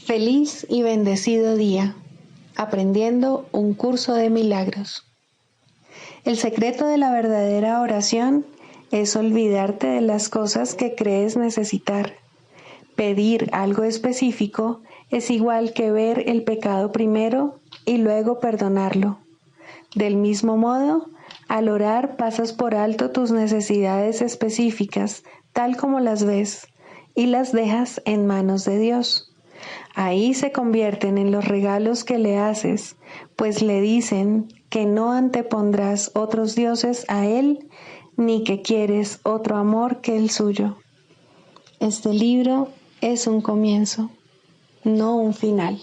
Feliz y bendecido día, aprendiendo un curso de milagros. El secreto de la verdadera oración es olvidarte de las cosas que crees necesitar. Pedir algo específico es igual que ver el pecado primero y luego perdonarlo. Del mismo modo, al orar pasas por alto tus necesidades específicas, tal como las ves, y las dejas en manos de Dios. Ahí se convierten en los regalos que le haces, pues le dicen que no antepondrás otros dioses a Él, ni que quieres otro amor que el suyo. Este libro es un comienzo, no un final.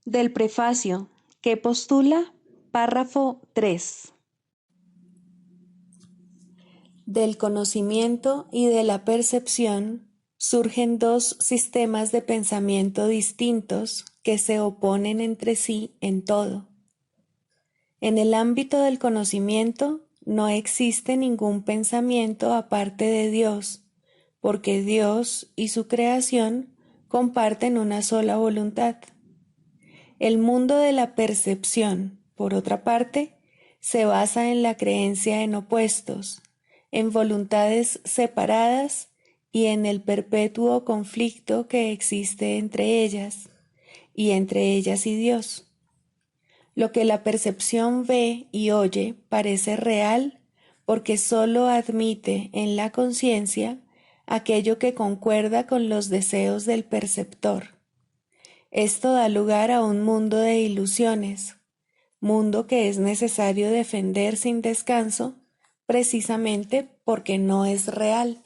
Del prefacio, que postula, párrafo 3. Del conocimiento y de la percepción surgen dos sistemas de pensamiento distintos que se oponen entre sí en todo. En el ámbito del conocimiento no existe ningún pensamiento aparte de Dios, porque Dios y su creación comparten una sola voluntad. El mundo de la percepción, por otra parte, se basa en la creencia en opuestos, en voluntades separadas y en el perpetuo conflicto que existe entre ellas y Dios. Lo que la percepción ve y oye parece real porque sólo admite en la conciencia aquello que concuerda con los deseos del perceptor. Esto da lugar a un mundo de ilusiones, mundo que es necesario defender sin descanso, precisamente porque no es real.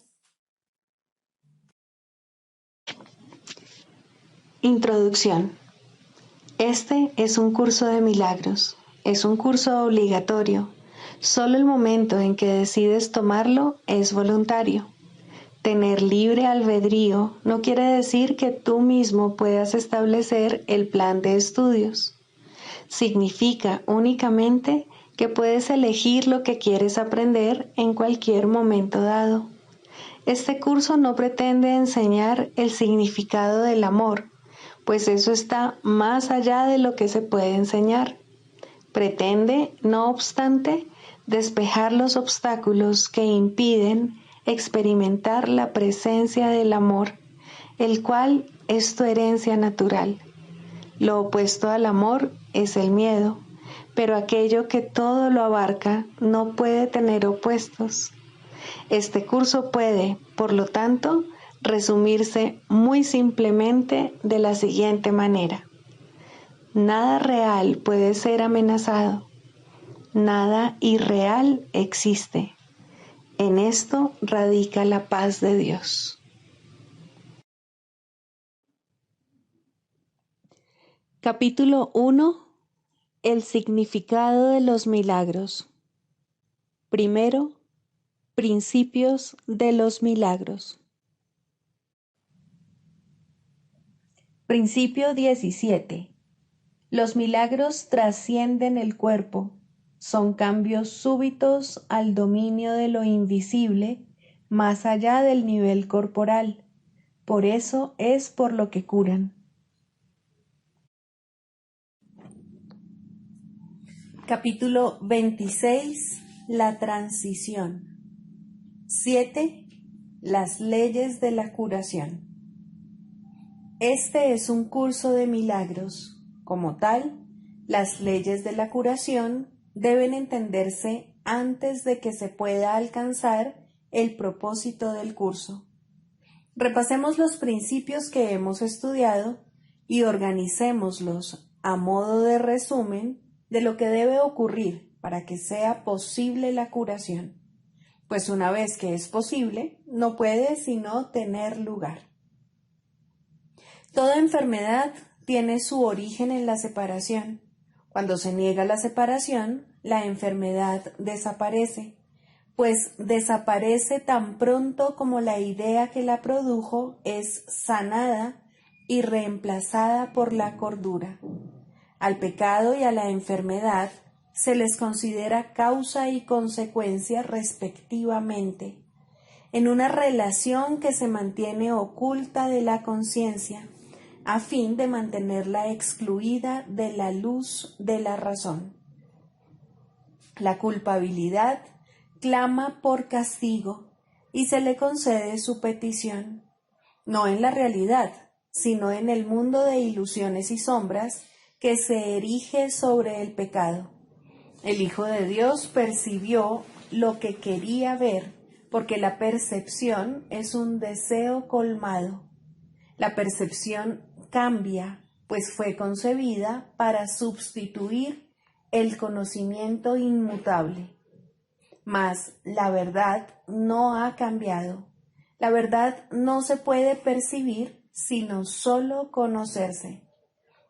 Introducción. Este es un curso de milagros, es un curso obligatorio. Solo el momento en que decides tomarlo es voluntario. Tener libre albedrío no quiere decir que tú mismo puedas establecer el plan de estudios. Significa únicamente que puedes elegir lo que quieres aprender en cualquier momento dado. Este curso no pretende enseñar el significado del amor, pues eso está más allá de lo que se puede enseñar. Pretende, no obstante, despejar los obstáculos que impiden experimentar la presencia del amor, el cual es tu herencia natural. Lo opuesto al amor es el miedo, pero aquello que todo lo abarca no puede tener opuestos. Este curso puede, por lo tanto, resumirse muy simplemente de la siguiente manera. Nada real puede ser amenazado. Nada irreal existe. En esto radica la paz de Dios. Capítulo 1. El significado de los milagros. Primero, principios de los milagros. Principio 17. Los milagros trascienden el cuerpo, son cambios súbitos al dominio de lo invisible, más allá del nivel corporal. Por eso es por lo que curan. Capítulo 26. La transición. 7. Las leyes de la curación. Este es un curso de milagros. Como tal, las leyes de la curación deben entenderse antes de que se pueda alcanzar el propósito del curso. Repasemos los principios que hemos estudiado y organicémoslos a modo de resumen de lo que debe ocurrir para que sea posible la curación, pues una vez que es posible, no puede sino tener lugar. Toda enfermedad tiene su origen en la separación. Cuando se niega la separación, la enfermedad desaparece, pues desaparece tan pronto como la idea que la produjo es sanada y reemplazada por la cordura. Al pecado y a la enfermedad se les considera causa y consecuencia respectivamente. en una relación que se mantiene oculta de la conciencia, a fin de mantenerla excluida de la luz de la razón. La culpabilidad clama por castigo y se le concede su petición, no en la realidad, sino en el mundo de ilusiones y sombras que se erige sobre el pecado. El Hijo de Dios percibió lo que quería ver, porque la percepción es un deseo colmado. La percepción cambia, pues fue concebida para sustituir el conocimiento inmutable. Mas la verdad no ha cambiado. La verdad no se puede percibir, sino solo conocerse.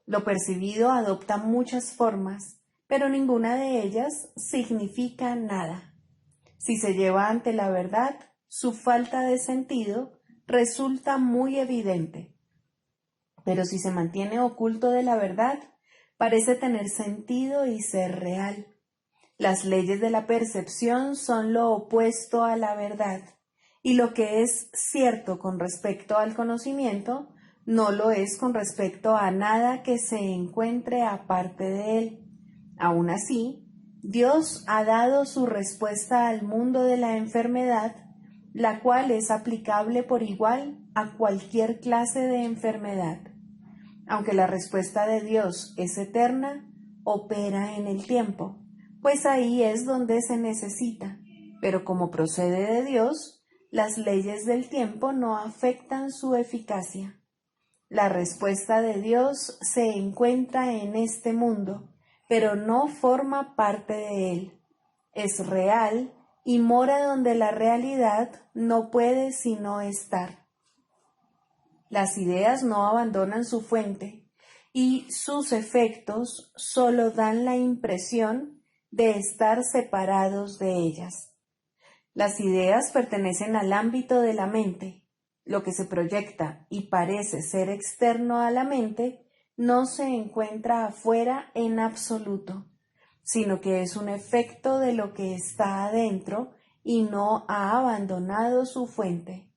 Lo percibido adopta muchas formas, pero ninguna de ellas significa nada. Si se lleva ante la verdad, su falta de sentido resulta muy evidente. Pero si se mantiene oculto de la verdad, parece tener sentido y ser real. Las leyes de la percepción son lo opuesto a la verdad, y lo que es cierto con respecto al conocimiento, no lo es con respecto a nada que se encuentre aparte de él. Aún así, Dios ha dado su respuesta al mundo de la enfermedad, la cual es aplicable por igual a cualquier clase de enfermedad. Aunque la respuesta de Dios es eterna, opera en el tiempo, pues ahí es donde se necesita, pero como procede de Dios, las leyes del tiempo no afectan su eficacia. La respuesta de Dios se encuentra en este mundo, pero no forma parte de él. Es real y mora donde la realidad no puede sino estar. Las ideas no abandonan su fuente y sus efectos solo dan la impresión de estar separados de ellas. Las ideas pertenecen al ámbito de la mente. Lo que se proyecta y parece ser externo a la mente no se encuentra afuera en absoluto, sino que es un efecto de lo que está adentro y no ha abandonado su fuente.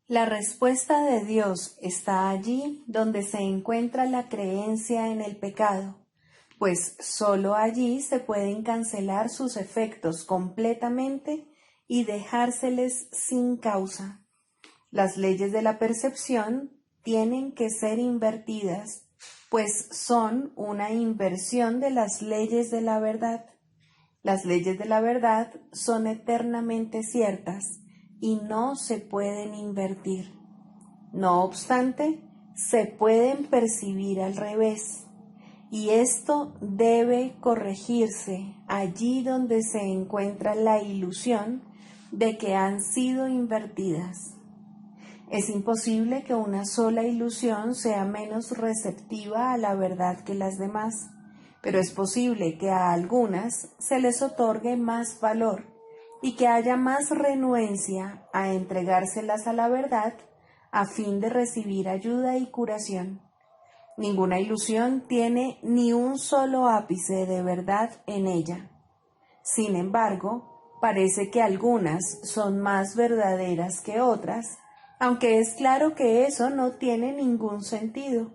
La respuesta de Dios está allí donde se encuentra la creencia en el pecado, pues sólo allí se pueden cancelar sus efectos completamente y dejárseles sin causa. Las leyes de la percepción tienen que ser invertidas, pues son una inversión de las leyes de la verdad. Las leyes de la verdad son eternamente ciertas y no se pueden invertir. No obstante, se pueden percibir al revés, y esto debe corregirse allí donde se encuentra la ilusión de que han sido invertidas. Es imposible que una sola ilusión sea menos receptiva a la verdad que las demás, pero es posible que a algunas se les otorgue más valor y que haya más renuencia a entregárselas a la verdad a fin de recibir ayuda y curación. Ninguna ilusión tiene ni un solo ápice de verdad en ella. Sin embargo, parece que algunas son más verdaderas que otras, aunque es claro que eso no tiene ningún sentido.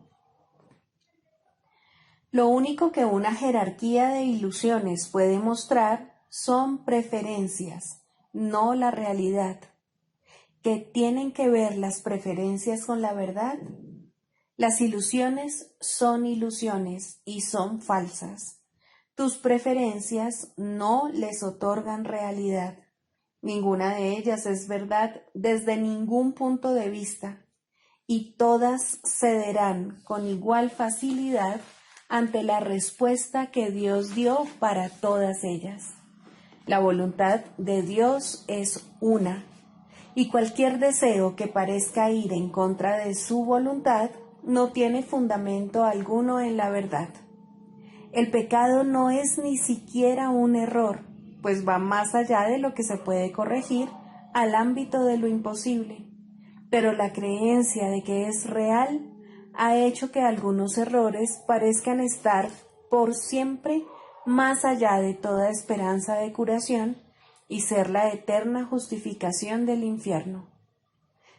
Lo único que una jerarquía de ilusiones puede mostrar son preferencias, no la realidad. ¿Qué tienen que ver las preferencias con la verdad? Las ilusiones son ilusiones y son falsas. Tus preferencias no les otorgan realidad. Ninguna de ellas es verdad desde ningún punto de vista, y todas cederán con igual facilidad ante la respuesta que Dios dio para todas ellas. La voluntad de Dios es una, y cualquier deseo que parezca ir en contra de su voluntad no tiene fundamento alguno en la verdad. El pecado no es ni siquiera un error, pues va más allá de lo que se puede corregir al ámbito de lo imposible. Pero la creencia de que es real ha hecho que algunos errores parezcan estar por siempre más allá de toda esperanza de curación y ser la eterna justificación del infierno.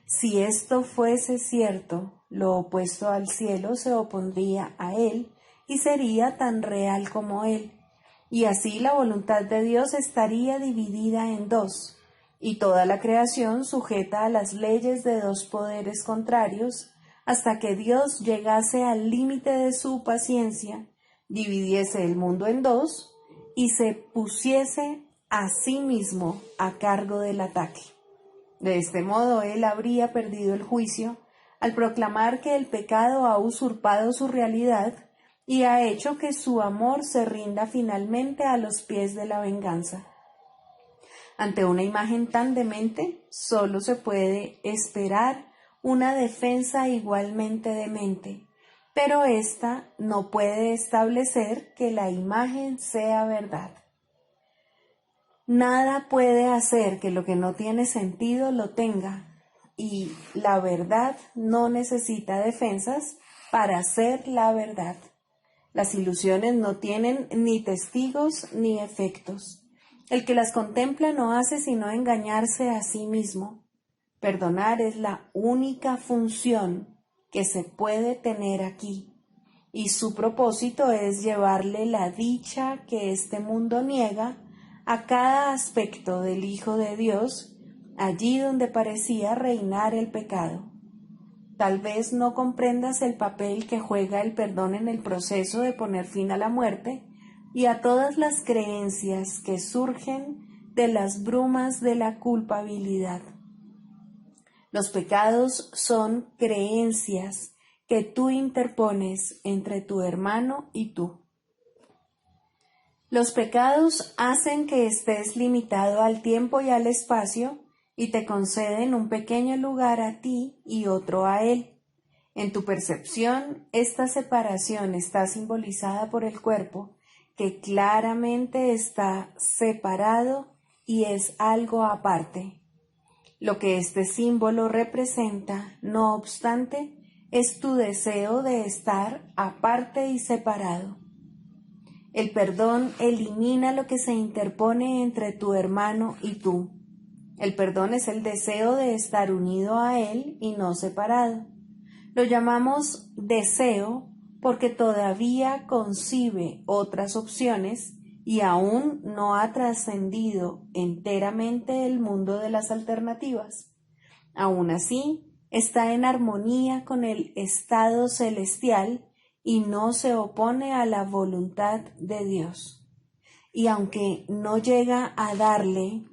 Si esto fuese cierto, lo opuesto al cielo se opondría a él y sería tan real como él, y así la voluntad de Dios estaría dividida en dos, y toda la creación sujeta a las leyes de dos poderes contrarios, hasta que Dios llegase al límite de su paciencia, dividiese el mundo en dos y se pusiese a sí mismo a cargo del ataque. De este modo él habría perdido el juicio al proclamar que el pecado ha usurpado su realidad y ha hecho que su amor se rinda finalmente a los pies de la venganza. Ante una imagen tan demente, solo se puede esperar una defensa igualmente demente, pero ésta no puede establecer que la imagen sea verdad. Nada puede hacer que lo que no tiene sentido lo tenga, y la verdad no necesita defensas para ser la verdad. Las ilusiones no tienen ni testigos ni efectos. El que las contempla no hace sino engañarse a sí mismo. Perdonar es la única función que se puede tener aquí, y su propósito es llevarle la dicha que este mundo niega a cada aspecto del Hijo de Dios, allí donde parecía reinar el pecado. Tal vez no comprendas el papel que juega el perdón en el proceso de poner fin a la muerte y a todas las creencias que surgen de las brumas de la culpabilidad. Los pecados son creencias que tú interpones entre tu hermano y tú. Los pecados hacen que estés limitado al tiempo y al espacio y te conceden un pequeño lugar a ti y otro a él. En tu percepción, esta separación está simbolizada por el cuerpo, que claramente está separado y es algo aparte. Lo que este símbolo representa, no obstante, es tu deseo de estar aparte y separado. El perdón elimina lo que se interpone entre tu hermano y tú. El perdón es el deseo de estar unido a él y no separado. Lo llamamos deseo porque todavía concibe otras opciones y aún no ha trascendido enteramente el mundo de las alternativas. Aún así, está en armonía con el estado celestial y no se opone a la voluntad de Dios. Y aunque no llega a darle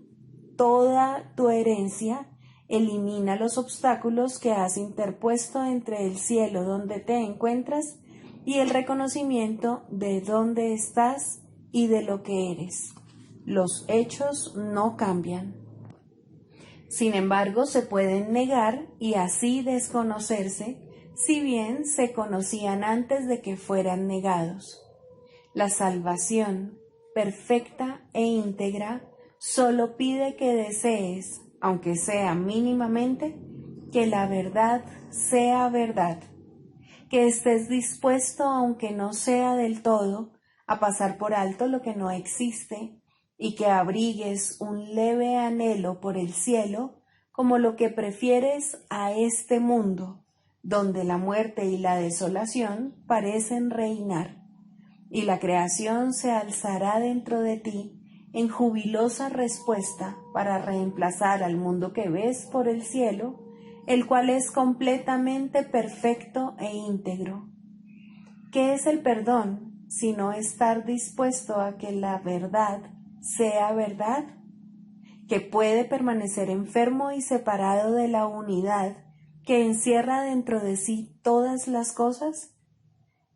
toda tu herencia, elimina los obstáculos que has interpuesto entre el cielo donde te encuentras y el reconocimiento de dónde estás y de lo que eres. Los hechos no cambian. Sin embargo, se pueden negar y así desconocerse, si bien se conocían antes de que fueran negados. La salvación, perfecta e íntegra, solo pide que desees, aunque sea mínimamente, que la verdad sea verdad, que estés dispuesto, aunque no sea del todo, a pasar por alto lo que no existe, y que abrigues un leve anhelo por el cielo como lo que prefieres a este mundo, donde la muerte y la desolación parecen reinar, y la creación se alzará dentro de ti en jubilosa respuesta para reemplazar al mundo que ves por el cielo, el cual es completamente perfecto e íntegro. ¿Qué es el perdón sino estar dispuesto a que la verdad sea verdad? Que puede permanecer enfermo y separado de la unidad que encierra dentro de sí todas las cosas?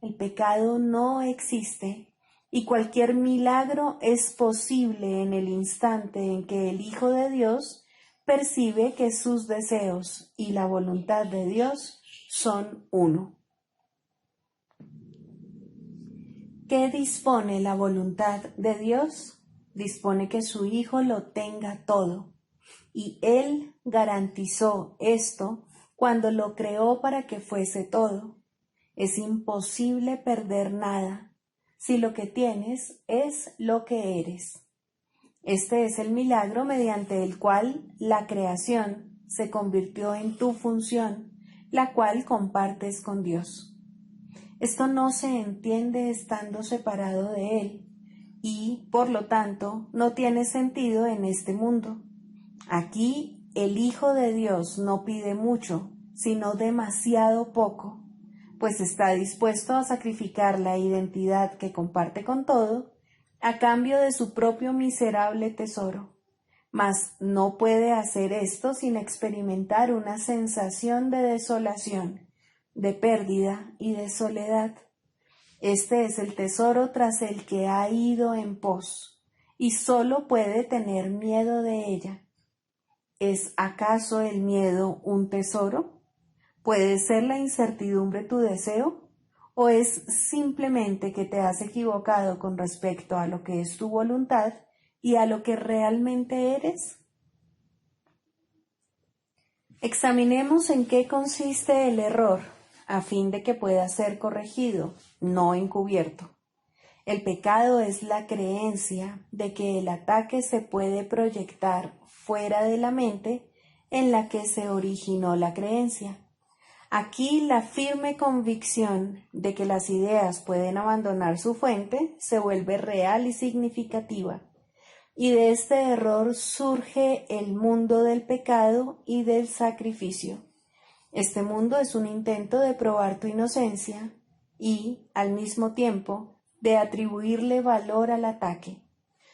El pecado no existe y cualquier milagro es posible en el instante en que el Hijo de Dios percibe que sus deseos y la voluntad de Dios son uno. ¿Qué dispone la voluntad de Dios? Dispone que su Hijo lo tenga todo, y Él garantizó esto cuando lo creó para que fuese todo. Es imposible perder nada si lo que tienes es lo que eres. Este es el milagro mediante el cual la creación se convirtió en tu función, la cual compartes con Dios. Esto no se entiende estando separado de Él y, por lo tanto, no tiene sentido en este mundo. Aquí, el Hijo de Dios no pide mucho, sino demasiado poco, pues está dispuesto a sacrificar la identidad que comparte con todo a cambio de su propio miserable tesoro. Mas no puede hacer esto sin experimentar una sensación de desolación, de pérdida y de soledad. Este es el tesoro tras el que ha ido en pos, y solo puede tener miedo de ella. ¿Es acaso el miedo un tesoro? ¿Puede ser la incertidumbre tu deseo? ¿O es simplemente que te has equivocado con respecto a lo que es tu voluntad y a lo que realmente eres? Examinemos en qué consiste el error, a fin de que pueda ser corregido, no encubierto. El pecado es la creencia de que el ataque se puede proyectar fuera de la mente en la que se originó la creencia. Aquí la firme convicción de que las ideas pueden abandonar su fuente se vuelve real y significativa, y de este error surge el mundo del pecado y del sacrificio. Este mundo es un intento de probar tu inocencia y, al mismo tiempo, de atribuirle valor al ataque.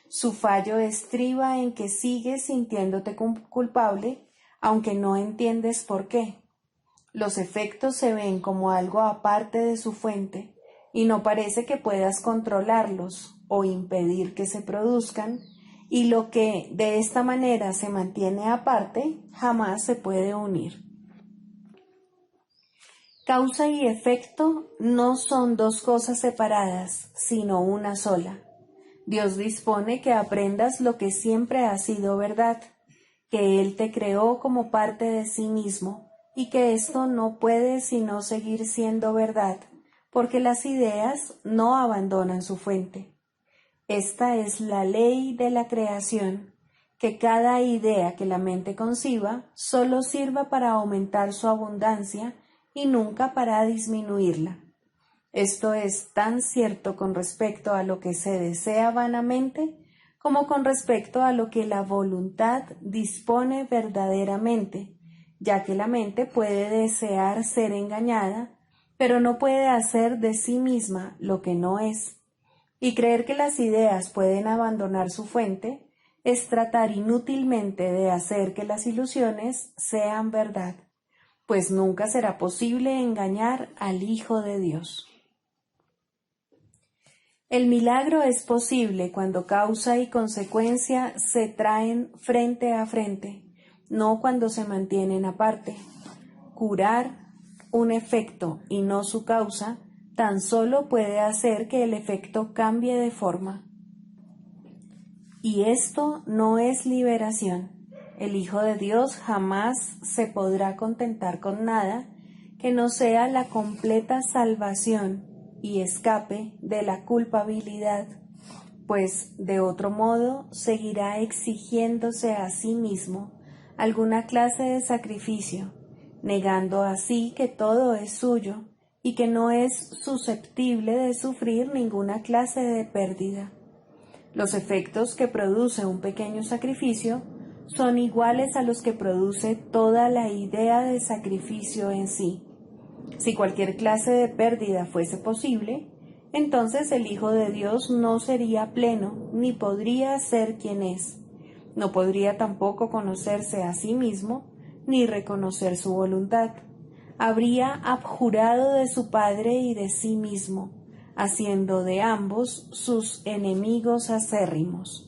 Su fallo estriba en que sigues sintiéndote culpable, aunque no entiendes por qué. Los efectos se ven como algo aparte de su fuente y no parece que puedas controlarlos o impedir que se produzcan, y lo que de esta manera se mantiene aparte jamás se puede unir. Causa y efecto no son dos cosas separadas, sino una sola. Dios dispone que aprendas lo que siempre ha sido verdad, que Él te creó como parte de sí mismo, y que esto no puede sino seguir siendo verdad, porque las ideas no abandonan su fuente. Esta es la ley de la creación, que cada idea que la mente conciba solo sirva para aumentar su abundancia y nunca para disminuirla. Esto es tan cierto con respecto a lo que se desea vanamente como con respecto a lo que la voluntad dispone verdaderamente, ya que la mente puede desear ser engañada, pero no puede hacer de sí misma lo que no es. Y creer que las ideas pueden abandonar su fuente es tratar inútilmente de hacer que las ilusiones sean verdad, pues nunca será posible engañar al Hijo de Dios. El milagro es posible cuando causa y consecuencia se traen frente a frente, no cuando se mantienen aparte. Curar un efecto y no su causa tan solo puede hacer que el efecto cambie de forma. Y esto no es liberación. El Hijo de Dios jamás se podrá contentar con nada que no sea la completa salvación y escape de la culpabilidad, pues de otro modo seguirá exigiéndose a sí mismo alguna clase de sacrificio, negando así que todo es suyo y que no es susceptible de sufrir ninguna clase de pérdida. Los efectos que produce un pequeño sacrificio son iguales a los que produce toda la idea de sacrificio en sí. Si cualquier clase de pérdida fuese posible, entonces el Hijo de Dios no sería pleno, ni podría ser quien es. No podría tampoco conocerse a sí mismo, ni reconocer su voluntad. Habría abjurado de su Padre y de sí mismo, haciendo de ambos sus enemigos acérrimos.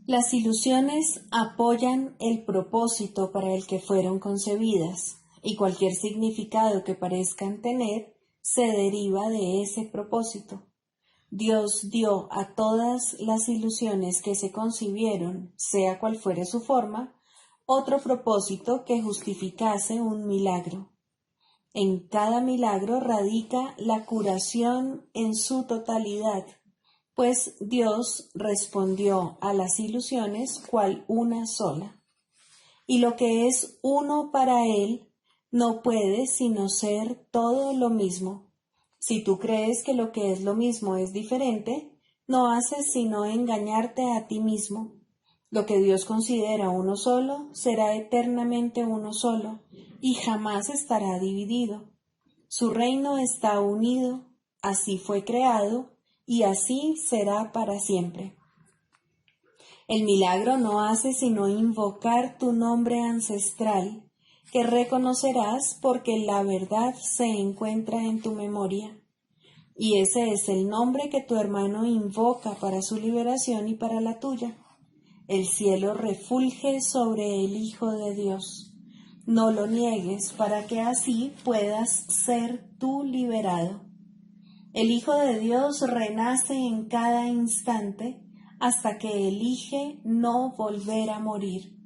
Las ilusiones apoyan el propósito para el que fueron concebidas, y cualquier significado que parezcan tener se deriva de ese propósito. Dios dio a todas las ilusiones que se concibieron, sea cual fuere su forma, otro propósito que justificase un milagro. En cada milagro radica la curación en su totalidad, pues Dios respondió a las ilusiones cual una sola. Y lo que es uno para Él no puede sino ser todo lo mismo. Si tú crees que lo que es lo mismo es diferente, no haces sino engañarte a ti mismo. Lo que Dios considera uno solo será eternamente uno solo y jamás estará dividido. Su reino está unido, así fue creado y así será para siempre. El milagro no hace sino invocar tu nombre ancestral, que reconocerás porque la verdad se encuentra en tu memoria. Y ese es el nombre que tu hermano invoca para su liberación y para la tuya. El cielo refulge sobre el Hijo de Dios. No lo niegues para que así puedas ser tú liberado. El Hijo de Dios renace en cada instante hasta que elige no volver a morir.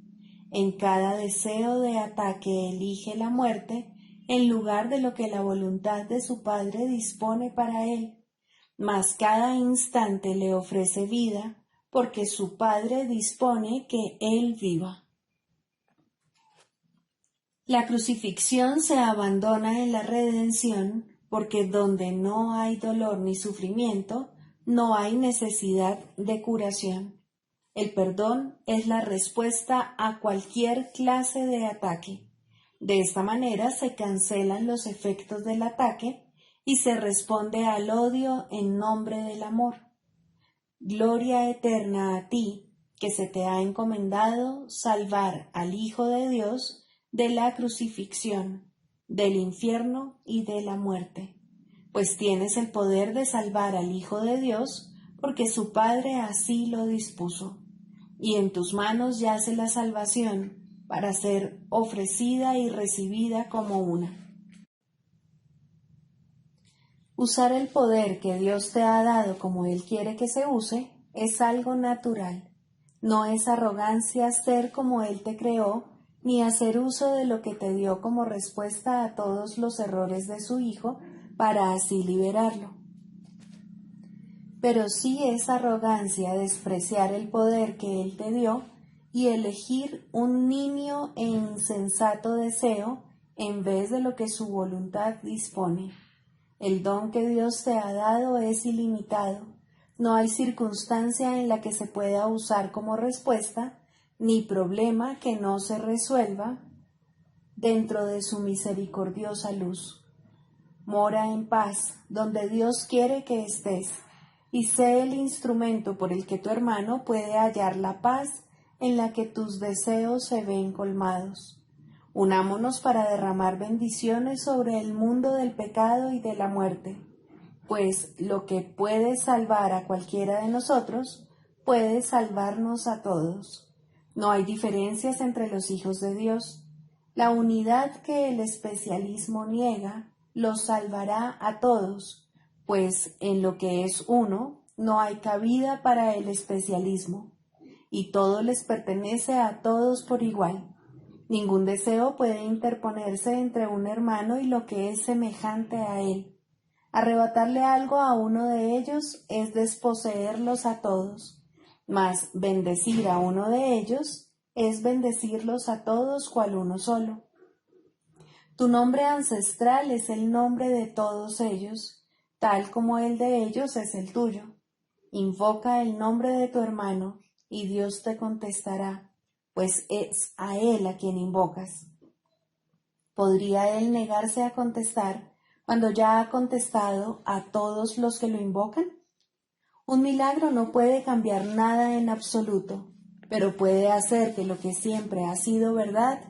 En cada deseo de ataque elige la muerte en lugar de lo que la voluntad de su Padre dispone para él. Mas cada instante le ofrece vida porque su Padre dispone que él viva. La crucifixión se abandona en la redención porque donde no hay dolor ni sufrimiento, no hay necesidad de curación. El perdón es la respuesta a cualquier clase de ataque. De esta manera se cancelan los efectos del ataque y se responde al odio en nombre del amor. Gloria eterna a ti, que se te ha encomendado salvar al Hijo de Dios de la crucifixión, del infierno y de la muerte, pues tienes el poder de salvar al Hijo de Dios, porque su Padre así lo dispuso, y en tus manos yace la salvación para ser ofrecida y recibida como una. Usar el poder que Dios te ha dado como Él quiere que se use es algo natural. No es arrogancia ser como Él te creó, ni hacer uso de lo que te dio como respuesta a todos los errores de su Hijo para así liberarlo. Pero sí es arrogancia despreciar el poder que Él te dio y elegir un niño e insensato deseo en vez de lo que su voluntad dispone. El don que Dios te ha dado es ilimitado. No hay circunstancia en la que se pueda usar como respuesta, ni problema que no se resuelva dentro de su misericordiosa luz. Mora en paz, donde Dios quiere que estés, y sé el instrumento por el que tu hermano puede hallar la paz en la que tus deseos se ven colmados. Unámonos para derramar bendiciones sobre el mundo del pecado y de la muerte, pues lo que puede salvar a cualquiera de nosotros, puede salvarnos a todos. No hay diferencias entre los hijos de Dios. La unidad que el especialismo niega los salvará a todos, pues en lo que es uno no hay cabida para el especialismo, y todo les pertenece a todos por igual. Ningún deseo puede interponerse entre un hermano y lo que es semejante a él. Arrebatarle algo a uno de ellos es desposeerlos a todos. Mas bendecir a uno de ellos es bendecirlos a todos cual uno solo. Tu nombre ancestral es el nombre de todos ellos, tal como el de ellos es el tuyo. Invoca el nombre de tu hermano, y Dios te contestará, pues es a él a quien invocas. ¿Podría él negarse a contestar cuando ya ha contestado a todos los que lo invocan? Un milagro no puede cambiar nada en absoluto, pero puede hacer que lo que siempre ha sido verdad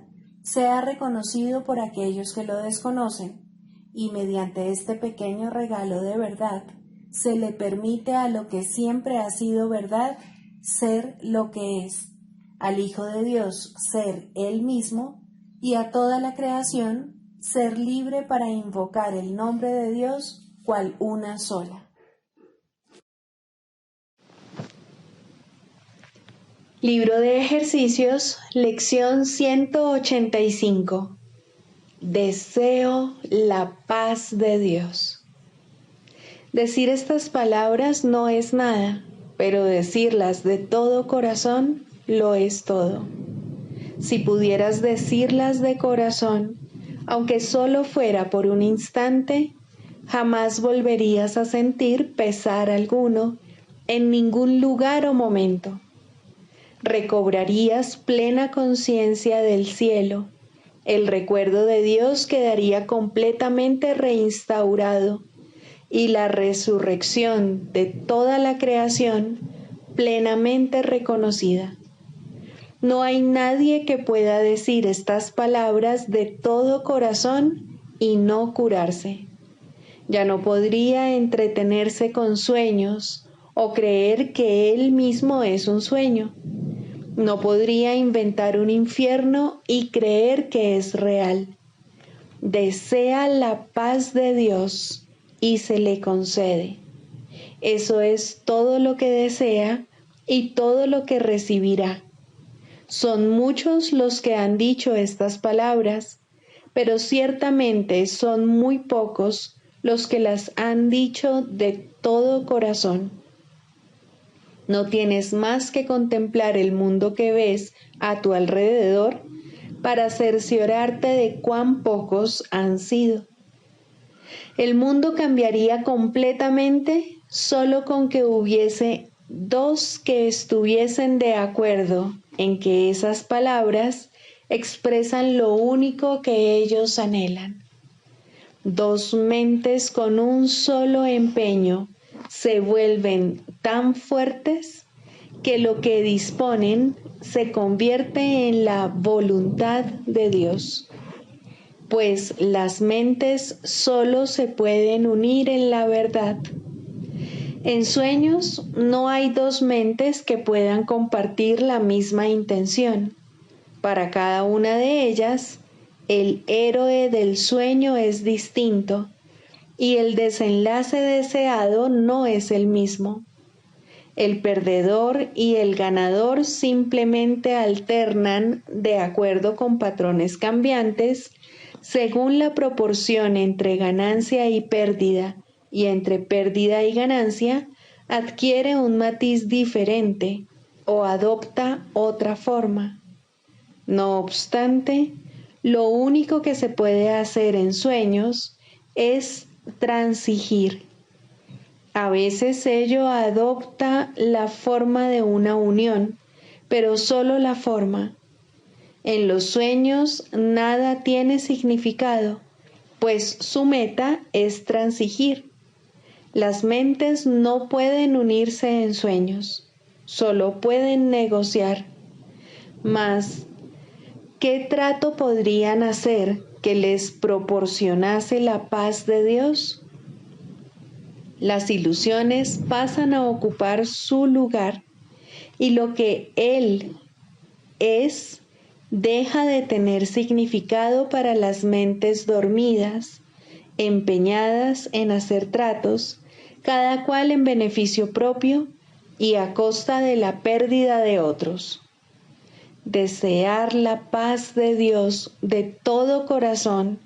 sea reconocido por aquellos que lo desconocen, y mediante este pequeño regalo de verdad se le permite a lo que siempre ha sido verdad ser lo que es, al Hijo de Dios ser Él mismo y a toda la creación ser libre para invocar el nombre de Dios cual una sola. Libro de ejercicios, lección 185. Deseo la paz de Dios. Decir estas palabras no es nada, pero decirlas de todo corazón lo es todo. Si pudieras decirlas de corazón, aunque solo fuera por un instante, jamás volverías a sentir pesar alguno en ningún lugar o momento. Recobrarías plena conciencia del cielo. El recuerdo de Dios quedaría completamente reinstaurado y la resurrección de toda la creación plenamente reconocida. No hay nadie que pueda decir estas palabras de todo corazón y no curarse. Ya no podría entretenerse con sueños o creer que él mismo es un sueño. No podría inventar un infierno y creer que es real. Desea la paz de Dios y se le concede. Eso es todo lo que desea y todo lo que recibirá. Son muchos los que han dicho estas palabras, pero ciertamente son muy pocos los que las han dicho de todo corazón. No tienes más que contemplar el mundo que ves a tu alrededor para cerciorarte de cuán pocos han sido. El mundo cambiaría completamente solo con que hubiese dos que estuviesen de acuerdo en que esas palabras expresan lo único que ellos anhelan. Dos mentes con un solo empeño se vuelven tan fuertes que lo que disponen se convierte en la voluntad de Dios. Pues las mentes solo se pueden unir en la verdad. En sueños no hay dos mentes que puedan compartir la misma intención. Para cada una de ellas, el héroe del sueño es distinto y el desenlace deseado no es el mismo. El perdedor y el ganador simplemente alternan de acuerdo con patrones cambiantes según la proporción entre ganancia y pérdida, y entre pérdida y ganancia adquiere un matiz diferente o adopta otra forma. No obstante, lo único que se puede hacer en sueños es transigir. A veces ello adopta la forma de una unión, pero solo la forma. En los sueños nada tiene significado, pues su meta es transigir. Las mentes no pueden unirse en sueños, solo pueden negociar. Mas, ¿qué trato podrían hacer que les proporcionase la paz de Dios? Las ilusiones pasan a ocupar su lugar y lo que Él es deja de tener significado para las mentes dormidas, empeñadas en hacer tratos, cada cual en beneficio propio y a costa de la pérdida de otros. Desear la paz de Dios de todo corazón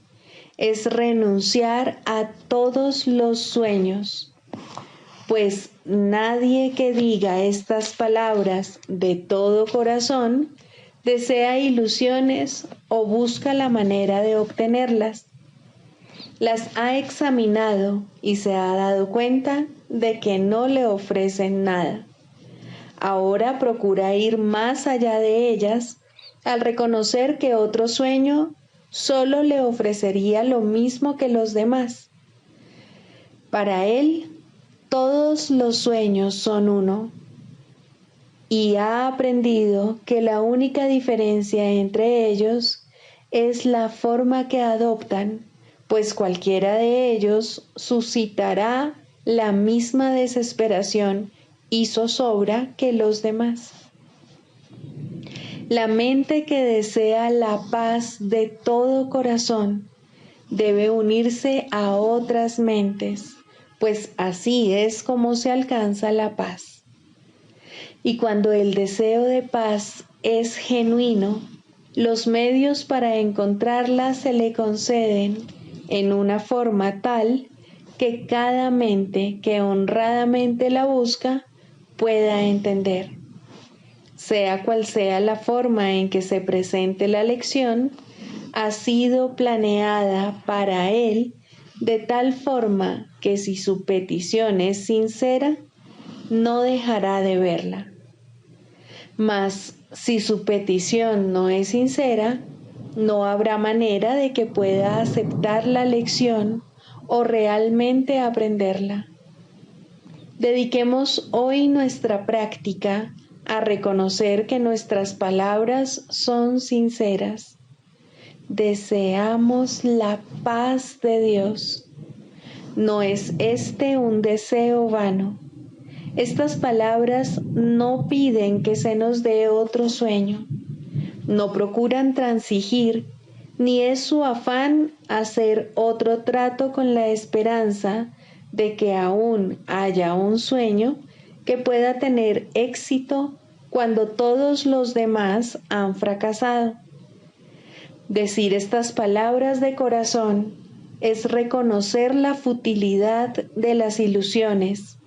es renunciar a todos los sueños, pues nadie que diga estas palabras de todo corazón desea ilusiones o busca la manera de obtenerlas. Las ha examinado y se ha dado cuenta de que no le ofrecen nada. Ahora procura ir más allá de ellas al reconocer que otro sueño solo le ofrecería lo mismo que los demás. Para él, todos los sueños son uno, y ha aprendido que la única diferencia entre ellos es la forma que adoptan, pues cualquiera de ellos suscitará la misma desesperación y zozobra que los demás. La mente que desea la paz de todo corazón debe unirse a otras mentes, pues así es como se alcanza la paz. Y cuando el deseo de paz es genuino, los medios para encontrarla se le conceden en una forma tal que cada mente que honradamente la busca pueda entender. Sea cual sea la forma en que se presente la lección, ha sido planeada para él de tal forma que si su petición es sincera, no dejará de verla. Mas si su petición no es sincera, no habrá manera de que pueda aceptar la lección o realmente aprenderla. Dediquemos hoy nuestra práctica a reconocer que nuestras palabras son sinceras. Deseamos la paz de Dios. No es este un deseo vano. Estas palabras no piden que se nos dé otro sueño, no procuran transigir, ni es su afán hacer otro trato con la esperanza de que aún haya un sueño que pueda tener éxito cuando todos los demás han fracasado. Decir estas palabras de corazón es reconocer la futilidad de las ilusiones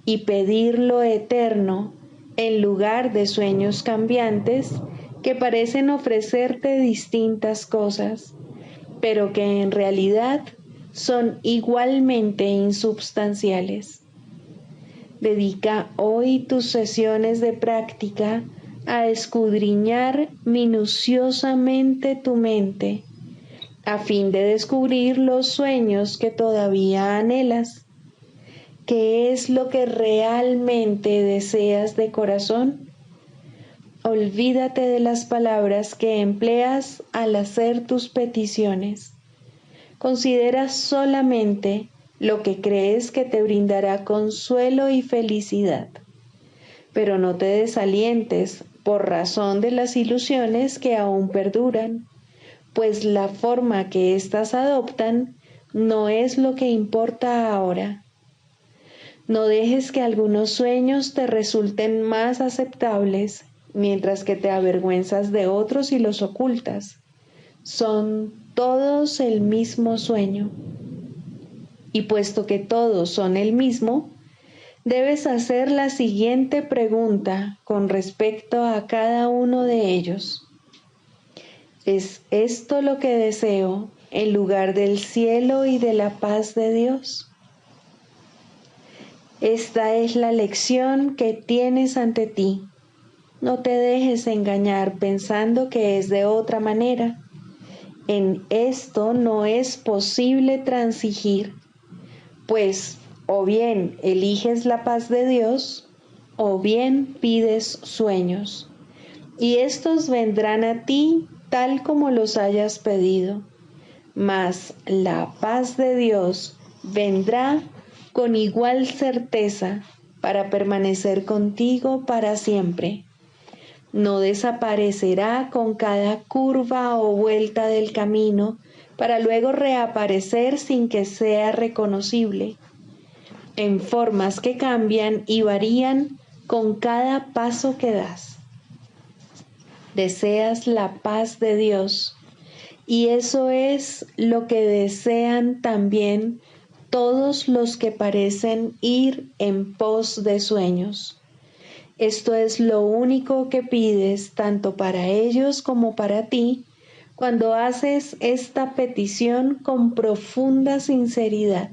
y pedir lo eterno en lugar de sueños cambiantes que parecen ofrecerte distintas cosas, pero que en realidad son igualmente insubstanciales. Dedica hoy tus sesiones de práctica a escudriñar minuciosamente tu mente, a fin de descubrir los sueños que todavía anhelas. ¿Qué es lo que realmente deseas de corazón? Olvídate de las palabras que empleas al hacer tus peticiones. Considera solamente lo que crees que te brindará consuelo y felicidad. Pero no te desalientes por razón de las ilusiones que aún perduran, pues la forma que éstas adoptan no es lo que importa ahora. No dejes que algunos sueños te resulten más aceptables, mientras que te avergüenzas de otros y los ocultas. Son todos el mismo sueño. Y puesto que todos son el mismo, debes hacer la siguiente pregunta con respecto a cada uno de ellos. ¿Es esto lo que deseo en lugar del cielo y de la paz de Dios? Esta es la lección que tienes ante ti. No te dejes engañar pensando que es de otra manera. En esto no es posible transigir, pues o bien eliges la paz de Dios, o bien pides sueños, y estos vendrán a ti tal como los hayas pedido. Mas la paz de Dios vendrá con igual certeza para permanecer contigo para siempre. No desaparecerá con cada curva o vuelta del camino para luego reaparecer sin que sea reconocible, en formas que cambian y varían con cada paso que das. Deseas la paz de Dios, y eso es lo que desean también todos los que parecen ir en pos de sueños. Esto es lo único que pides tanto para ellos como para ti cuando haces esta petición con profunda sinceridad,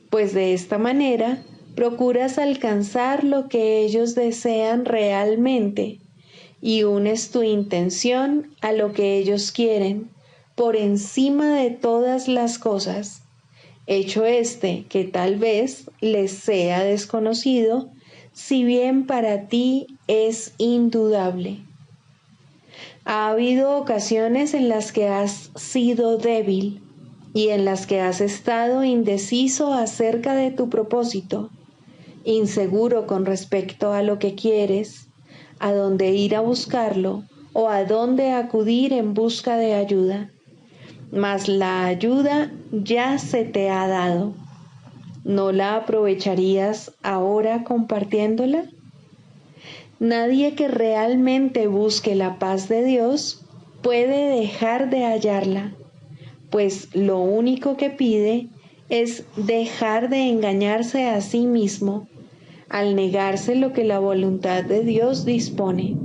pues de esta manera procuras alcanzar lo que ellos desean realmente y unes tu intención a lo que ellos quieren por encima de todas las cosas, hecho este que tal vez les sea desconocido, si bien para ti es indudable. Ha habido ocasiones en las que has sido débil y en las que has estado indeciso acerca de tu propósito, inseguro con respecto a lo que quieres, a dónde ir a buscarlo o a dónde acudir en busca de ayuda. Mas la ayuda ya se te ha dado. ¿No la aprovecharías ahora compartiéndola? Nadie que realmente busque la paz de Dios puede dejar de hallarla, pues lo único que pide es dejar de engañarse a sí mismo al negarse lo que la voluntad de Dios dispone.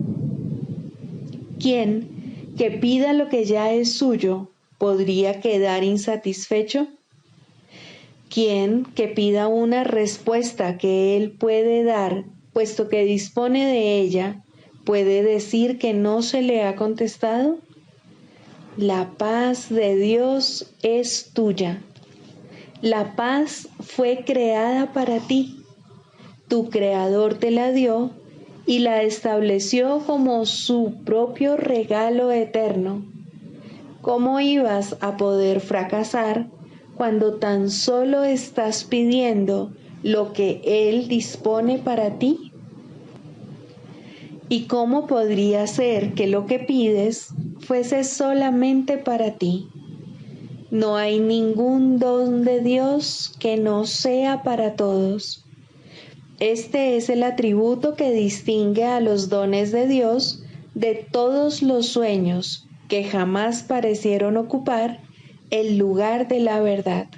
¿Quién que pida lo que ya es suyo podría quedar insatisfecho? ¿Quién que pida una respuesta que él puede dar, puesto que dispone de ella, puede decir que no se le ha contestado? La paz de Dios es tuya. La paz fue creada para ti. Tu Creador te la dio y la estableció como su propio regalo eterno. ¿Cómo ibas a poder fracasar cuando tan solo estás pidiendo lo que Él dispone para ti? ¿Y cómo podría ser que lo que pides fuese solamente para ti? No hay ningún don de Dios que no sea para todos. Este es el atributo que distingue a los dones de Dios de todos los sueños que jamás parecieron ocupar el lugar de la verdad.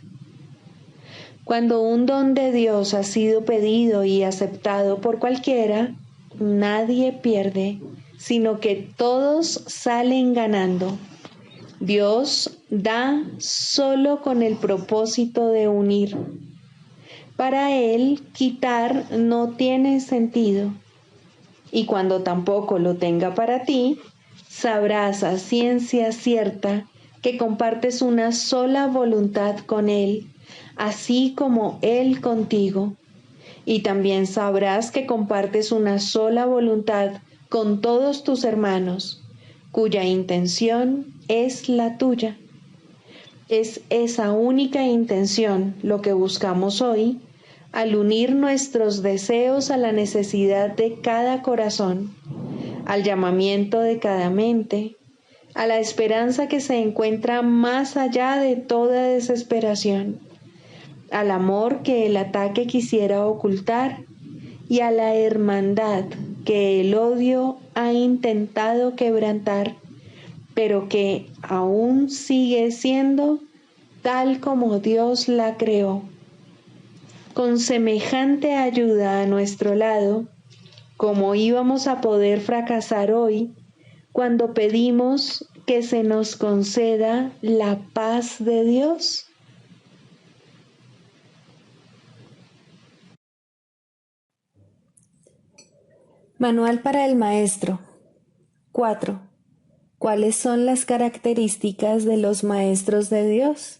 Cuando un don de Dios ha sido pedido y aceptado por cualquiera, nadie pierde, sino que todos salen ganando. Dios da solo con el propósito de unir. Para Él, quitar no tiene sentido. Y cuando tampoco lo tenga para ti, sabrás a ciencia cierta que compartes una sola voluntad con Él, así como Él contigo. Y también sabrás que compartes una sola voluntad con todos tus hermanos, cuya intención es la tuya. Es esa única intención lo que buscamos hoy, al unir nuestros deseos a la necesidad de cada corazón, al llamamiento de cada mente, a la esperanza que se encuentra más allá de toda desesperación, al amor que el ataque quisiera ocultar y a la hermandad que el odio ha intentado quebrantar, pero que aún sigue siendo tal como Dios la creó. Con semejante ayuda a nuestro lado, ¿cómo íbamos a poder fracasar hoy cuando pedimos que se nos conceda la paz de Dios? Manual para el maestro. 4. ¿Cuáles son las características de los maestros de Dios?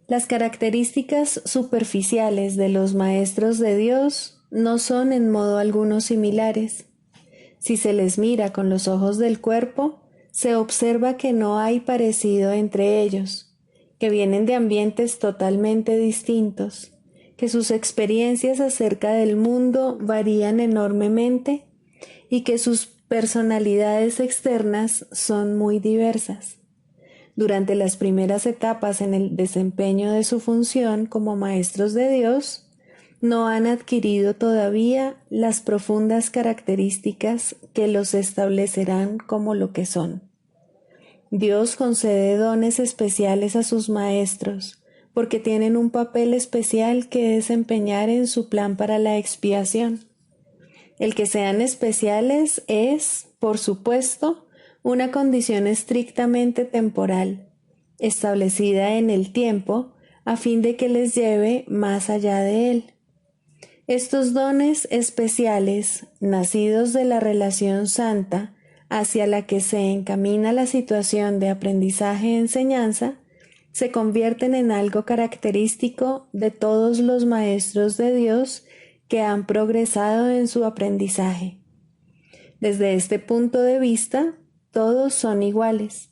Las características superficiales de los maestros de Dios no son en modo alguno similares. Si se les mira con los ojos del cuerpo, se observa que no hay parecido entre ellos, que vienen de ambientes totalmente distintos, que sus experiencias acerca del mundo varían enormemente y que sus personalidades externas son muy diversas. Durante las primeras etapas en el desempeño de su función como maestros de Dios, no han adquirido todavía las profundas características que los establecerán como lo que son. Dios concede dones especiales a sus maestros, porque tienen un papel especial que desempeñar en su plan para la expiación. El que sean especiales es, por supuesto, una condición estrictamente temporal, establecida en el tiempo, a fin de que les lleve más allá de él. Estos dones especiales, nacidos de la relación santa hacia la que se encamina la situación de aprendizaje-enseñanza, se convierten en algo característico de todos los maestros de Dios que han progresado en su aprendizaje. Desde este punto de vista, todos son iguales.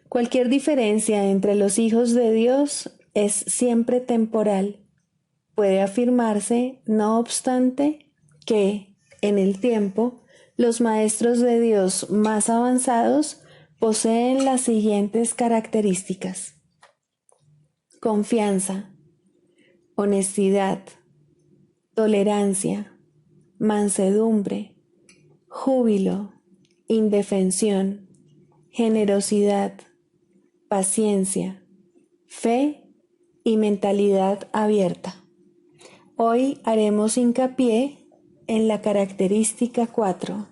Cualquier diferencia entre los hijos de Dios es siempre temporal. Puede afirmarse, no obstante, que, en el tiempo, los maestros de Dios más avanzados poseen las siguientes características: confianza, honestidad, tolerancia, mansedumbre, júbilo, indefensión, generosidad, paciencia, fe y mentalidad abierta. Hoy haremos hincapié en la característica 4,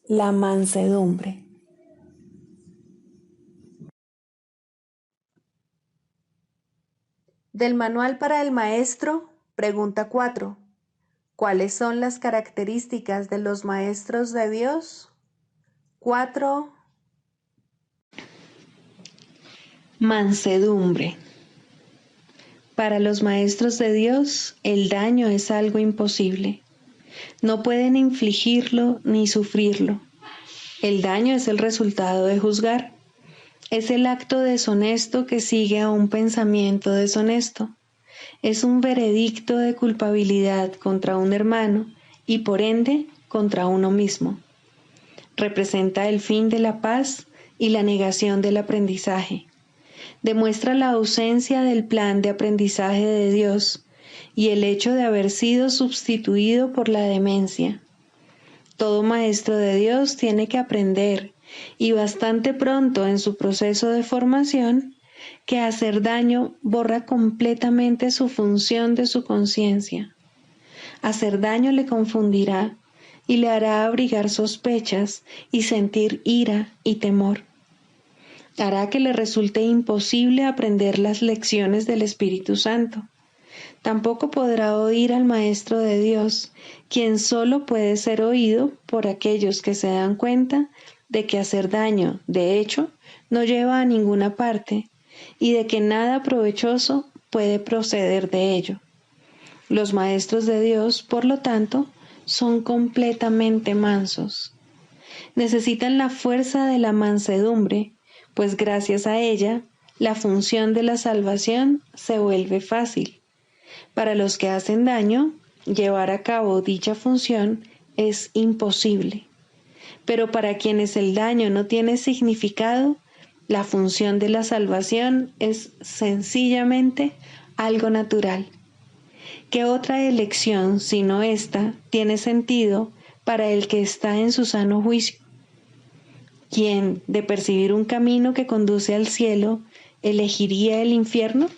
la mansedumbre. Del Manual para el Maestro, pregunta 4. ¿Cuáles son las características de los maestros de Dios? 4. Mansedumbre. Para los maestros de Dios, el daño es algo imposible. No pueden infligirlo ni sufrirlo. El daño es el resultado de juzgar. Es el acto deshonesto que sigue a un pensamiento deshonesto. Es un veredicto de culpabilidad contra un hermano y por ende contra uno mismo. Representa el fin de la paz y la negación del aprendizaje. Demuestra la ausencia del plan de aprendizaje de Dios y el hecho de haber sido sustituido por la demencia. Todo maestro de Dios tiene que aprender, y bastante pronto en su proceso de formación, que hacer daño borra completamente su función de su conciencia. Hacer daño le confundirá y le hará abrigar sospechas y sentir ira y temor. Hará que le resulte imposible aprender las lecciones del Espíritu Santo. Tampoco podrá oír al Maestro de Dios, quien solo puede ser oído por aquellos que se dan cuenta de que hacer daño, de hecho, no lleva a ninguna parte y de que nada provechoso puede proceder de ello. Los maestros de Dios, por lo tanto, son completamente mansos. Necesitan la fuerza de la mansedumbre, pues gracias a ella, la función de la salvación se vuelve fácil. Para los que hacen daño, llevar a cabo dicha función es imposible. Pero para quienes el daño no tiene significado, la función de la salvación es sencillamente algo natural. ¿Qué otra elección, sino esta, tiene sentido para el que está en su sano juicio? ¿Quién, de percibir un camino que conduce al cielo, elegiría el infierno?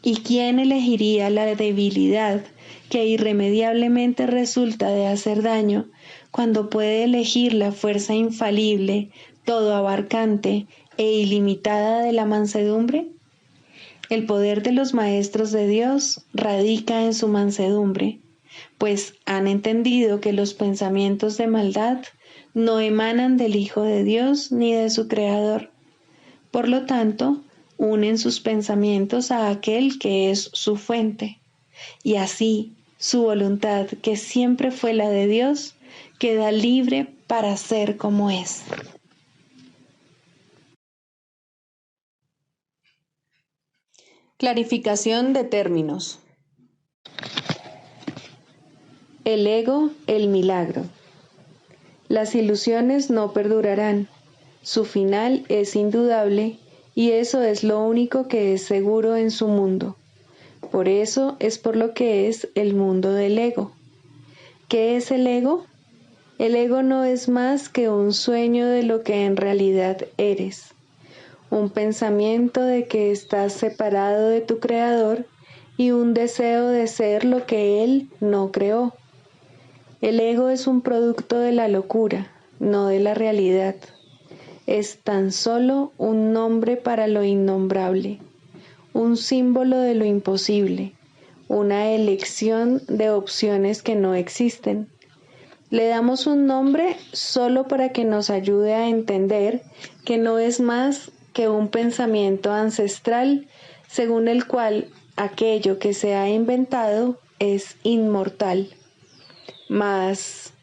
¿Y quién elegiría la debilidad que irremediablemente resulta de hacer daño cuando puede elegir la fuerza infalible, todo abarcante e ilimitada de la mansedumbre? El poder de los maestros de Dios radica en su mansedumbre, pues han entendido que los pensamientos de maldad no emanan del Hijo de Dios ni de su Creador. Por lo tanto, unen sus pensamientos a aquel que es su fuente, y así su voluntad, que siempre fue la de Dios, queda libre para ser como es. Clarificación de términos. El ego, el milagro. Las ilusiones no perdurarán. Su final es indudable y eso es lo único que es seguro en su mundo. Por eso es por lo que es el mundo del ego. ¿Qué es el ego? El ego no es más que un sueño de lo que en realidad eres. Un pensamiento de que estás separado de tu Creador y un deseo de ser lo que Él no creó. El ego es un producto de la locura, no de la realidad. Es tan solo un nombre para lo innombrable, un símbolo de lo imposible, una elección de opciones que no existen. Le damos un nombre solo para que nos ayude a entender que no es más que un pensamiento ancestral según el cual aquello que se ha inventado es inmortal. Mas,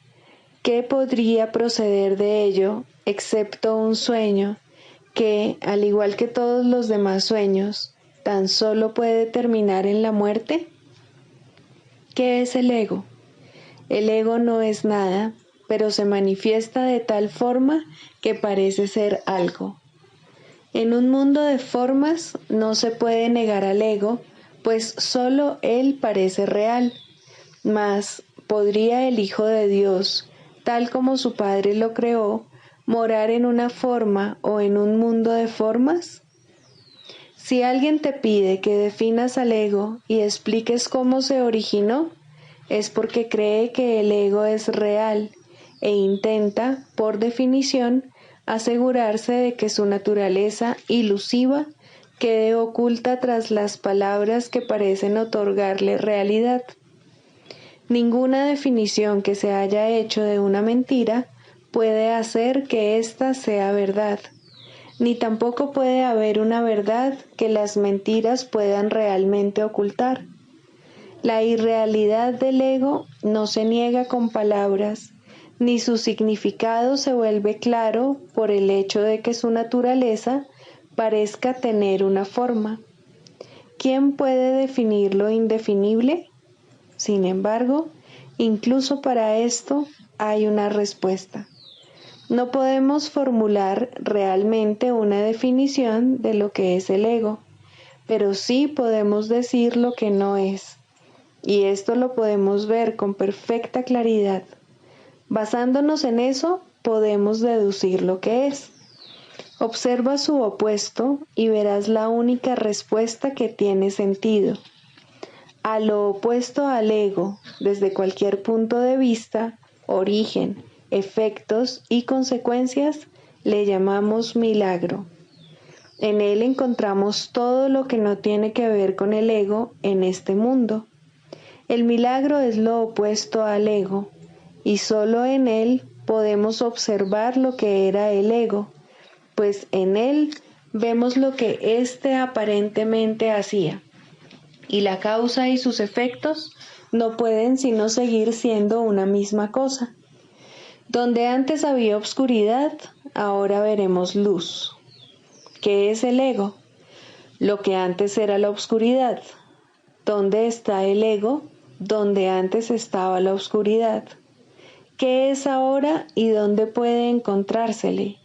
¿qué podría proceder de ello excepto un sueño que, al igual que todos los demás sueños, tan solo puede terminar en la muerte? ¿Qué es el ego? El ego no es nada, pero se manifiesta de tal forma que parece ser algo. En un mundo de formas no se puede negar al ego, pues solo él parece real. Mas, ¿podría el Hijo de Dios, tal como su Padre lo creó, morar en una forma o en un mundo de formas? Si alguien te pide que definas al ego y expliques cómo se originó, es porque cree que el ego es real e intenta, por definición, asegurarse de que su naturaleza ilusiva quede oculta tras las palabras que parecen otorgarle realidad. Ninguna definición que se haya hecho de una mentira puede hacer que ésta sea verdad, ni tampoco puede haber una verdad que las mentiras puedan realmente ocultar. La irrealidad del ego no se niega con palabras, ni su significado se vuelve claro por el hecho de que su naturaleza parezca tener una forma. ¿Quién puede definir lo indefinible? Sin embargo, incluso para esto hay una respuesta. No podemos formular realmente una definición de lo que es el ego, pero sí podemos decir lo que no es. Y esto lo podemos ver con perfecta claridad. Basándonos en eso, podemos deducir lo que es. Observa su opuesto y verás la única respuesta que tiene sentido. A lo opuesto al ego, desde cualquier punto de vista, origen, efectos y consecuencias, le llamamos milagro. En él encontramos todo lo que no tiene que ver con el ego en este mundo. El milagro es lo opuesto al ego, y solo en él podemos observar lo que era el ego, pues en él vemos lo que éste aparentemente hacía, y la causa y sus efectos no pueden sino seguir siendo una misma cosa. Donde antes había obscuridad, ahora veremos luz. ¿Qué es el ego? Lo que antes era la obscuridad. ¿Dónde está el ego? Donde antes estaba la oscuridad. ¿Qué es ahora y dónde puede encontrársele?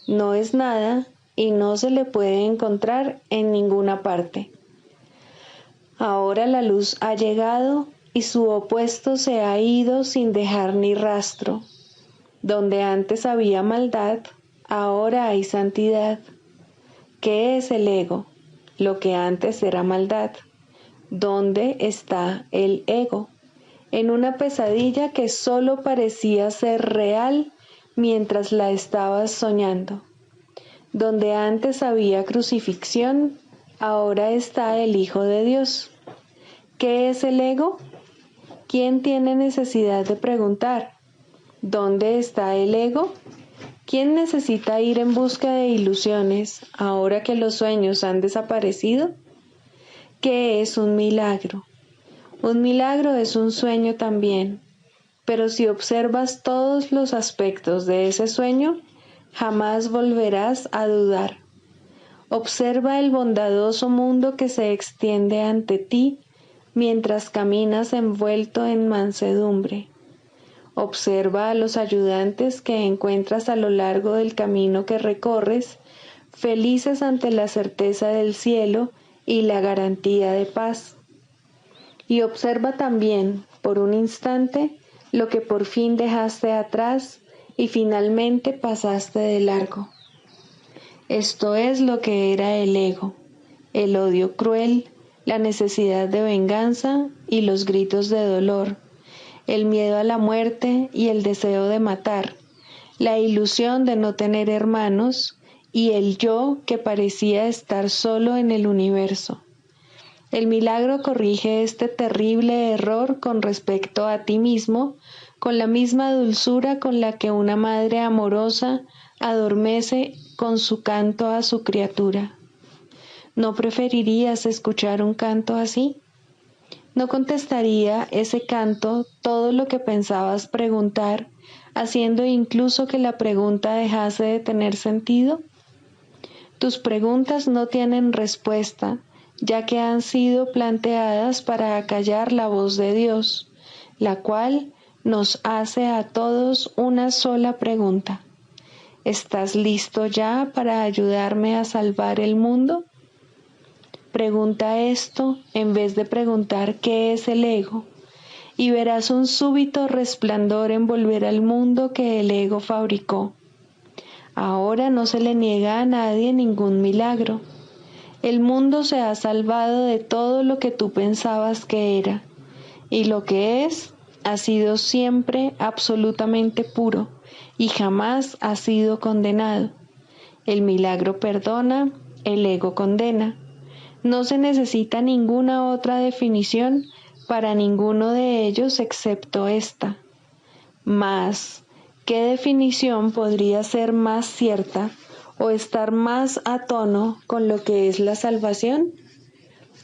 No es nada y no se le puede encontrar en ninguna parte. Ahora la luz ha llegado y su opuesto se ha ido sin dejar ni rastro. Donde antes había maldad, ahora hay santidad. ¿Qué es el ego? Lo que antes era maldad. ¿Dónde está el ego? En una pesadilla que solo parecía ser real mientras la estabas soñando. Donde antes había crucifixión, ahora está el Hijo de Dios. ¿Qué es el ego? ¿Quién tiene necesidad de preguntar? ¿Dónde está el ego? ¿Quién necesita ir en busca de ilusiones ahora que los sueños han desaparecido? ¿Qué es un milagro? Un milagro es un sueño también, pero si observas todos los aspectos de ese sueño, jamás volverás a dudar. Observa el bondadoso mundo que se extiende ante ti mientras caminas envuelto en mansedumbre. Observa a los ayudantes que encuentras a lo largo del camino que recorres, felices ante la certeza del cielo y la garantía de paz. Y observa también, por un instante, lo que por fin dejaste atrás y finalmente pasaste de largo. Esto es lo que era el ego, el odio cruel, la necesidad de venganza y los gritos de dolor, el miedo a la muerte y el deseo de matar, la ilusión de no tener hermanos y el yo que parecía estar solo en el universo. El milagro corrige este terrible error con respecto a ti mismo, con la misma dulzura con la que una madre amorosa adormece con su canto a su criatura. ¿No preferirías escuchar un canto así? ¿No contestaría ese canto todo lo que pensabas preguntar, haciendo incluso que la pregunta dejase de tener sentido? Tus preguntas no tienen respuesta, ya que han sido planteadas para acallar la voz de Dios, la cual nos hace a todos una sola pregunta. ¿Estás listo ya para ayudarme a salvar el mundo? Pregunta esto en vez de preguntar qué es el ego, y verás un súbito resplandor envolver al mundo que el ego fabricó. Ahora no se le niega a nadie ningún milagro. El mundo se ha salvado de todo lo que tú pensabas que era, y lo que es ha sido siempre absolutamente puro y jamás ha sido condenado. El milagro perdona, el ego condena. No se necesita ninguna otra definición para ninguno de ellos excepto esta. Mas, ¿qué definición podría ser más cierta o estar más a tono con lo que es la salvación?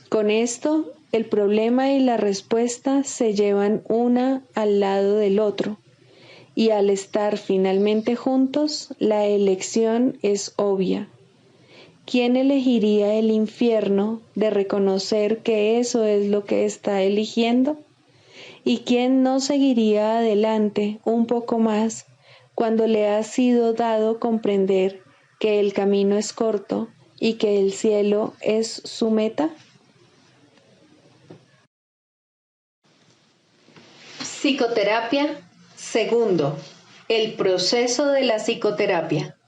Con esto, el problema y la respuesta se llevan una al lado del otro, y al estar finalmente juntos, la elección es obvia. ¿Quién elegiría el infierno de reconocer que eso es lo que está eligiendo? ¿Y quién no seguiría adelante un poco más cuando le ha sido dado comprender que el camino es corto y que el cielo es su meta? Psicoterapia. Segundo, el proceso de la psicoterapia.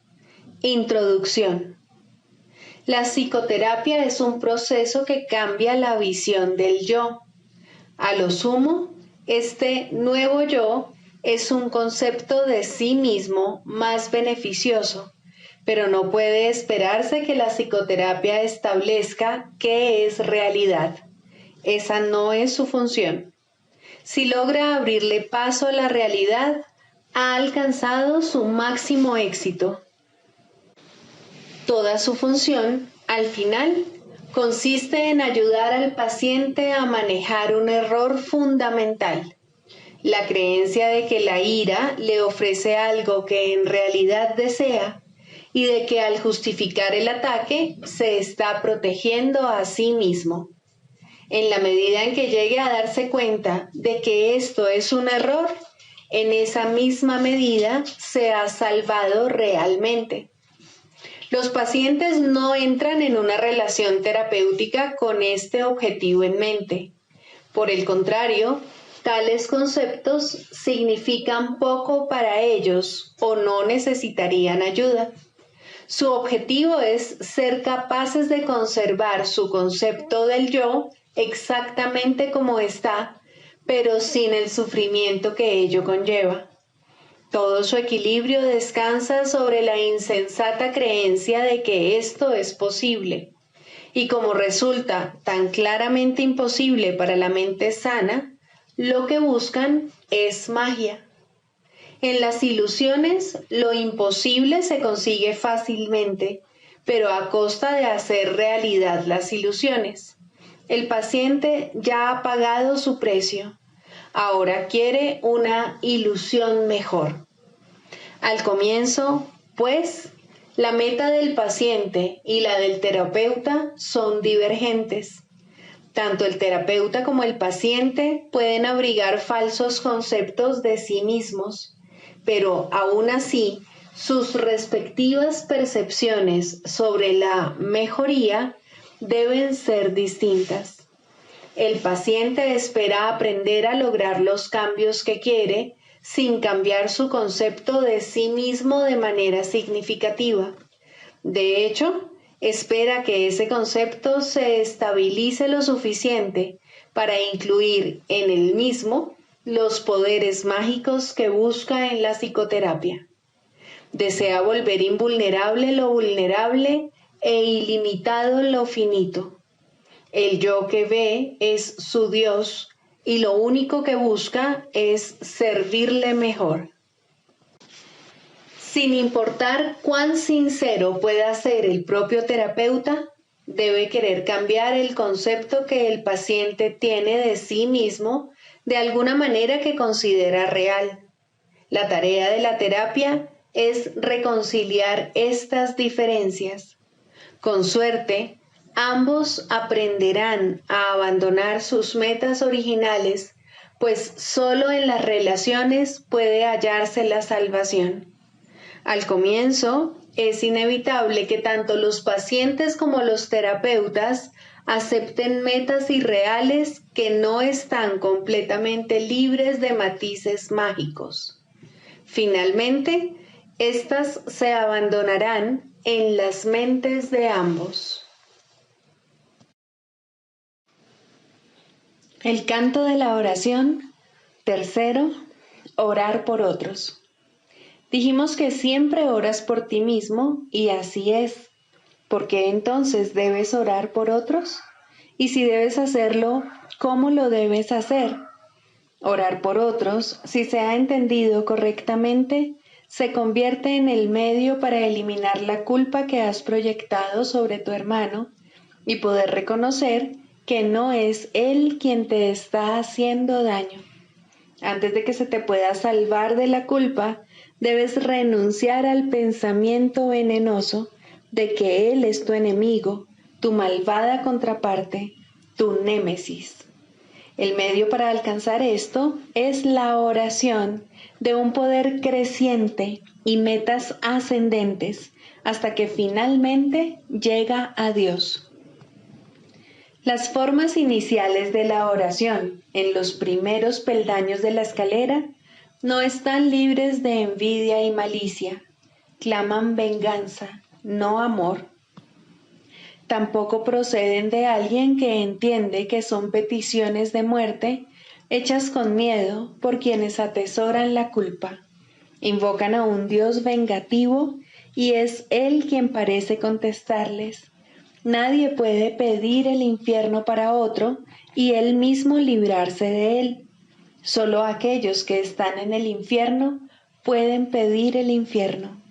Introducción. La psicoterapia es un proceso que cambia la visión del yo. A lo sumo, este nuevo yo es un concepto de sí mismo más beneficioso, pero no puede esperarse que la psicoterapia establezca qué es realidad. Esa no es su función. Si logra abrirle paso a la realidad, ha alcanzado su máximo éxito. Toda su función, al final, consiste en ayudar al paciente a manejar un error fundamental, la creencia de que la ira le ofrece algo que en realidad desea y de que al justificar el ataque se está protegiendo a sí mismo. En la medida en que llegue a darse cuenta de que esto es un error, en esa misma medida se ha salvado realmente. Los pacientes no entran en una relación terapéutica con este objetivo en mente. Por el contrario, tales conceptos significan poco para ellos o no necesitarían ayuda. Su objetivo es ser capaces de conservar su concepto del yo exactamente como está, pero sin el sufrimiento que ello conlleva. Todo su equilibrio descansa sobre la insensata creencia de que esto es posible. Y como resulta tan claramente imposible para la mente sana, lo que buscan es magia. En las ilusiones, lo imposible se consigue fácilmente, pero a costa de hacer realidad las ilusiones. El paciente ya ha pagado su precio. Ahora quiere una ilusión mejor. Al comienzo, pues, la meta del paciente y la del terapeuta son divergentes. Tanto el terapeuta como el paciente pueden abrigar falsos conceptos de sí mismos, pero aún así, sus respectivas percepciones sobre la mejoría deben ser distintas. El paciente espera aprender a lograr los cambios que quiere sin cambiar su concepto de sí mismo de manera significativa. De hecho, espera que ese concepto se estabilice lo suficiente para incluir en él mismo los poderes mágicos que busca en la psicoterapia. Desea volver invulnerable lo vulnerable e ilimitado lo finito. El yo que ve es su Dios y lo único que busca es servirle mejor. Sin importar cuán sincero pueda ser el propio terapeuta, debe querer cambiar el concepto que el paciente tiene de sí mismo de alguna manera que considera real. La tarea de la terapia es reconciliar estas diferencias. Con suerte, ambos aprenderán a abandonar sus metas originales, pues solo en las relaciones puede hallarse la salvación. Al comienzo, es inevitable que tanto los pacientes como los terapeutas acepten metas irreales que no están completamente libres de matices mágicos. Finalmente, estas se abandonarán en las mentes de ambos. El canto de la oración. Tercero, orar por otros. Dijimos que siempre oras por ti mismo y así es. ¿Por qué entonces debes orar por otros? Y si debes hacerlo, ¿cómo lo debes hacer? Orar por otros, si se ha entendido correctamente, se convierte en el medio para eliminar la culpa que has proyectado sobre tu hermano y poder reconocer que no es él quien te está haciendo daño. Antes de que se te pueda salvar de la culpa, debes renunciar al pensamiento venenoso de que él es tu enemigo, tu malvada contraparte, tu némesis. El medio para alcanzar esto es la oración de un poder creciente y metas ascendentes hasta que finalmente llega a Dios. Las formas iniciales de la oración en los primeros peldaños de la escalera no están libres de envidia y malicia. Claman venganza, no amor. Tampoco proceden de alguien que entiende que son peticiones de muerte hechas con miedo por quienes atesoran la culpa. Invocan a un Dios vengativo y es Él quien parece contestarles. Nadie puede pedir el infierno para otro y él mismo librarse de él. Solo aquellos que están en el infierno pueden pedir el infierno.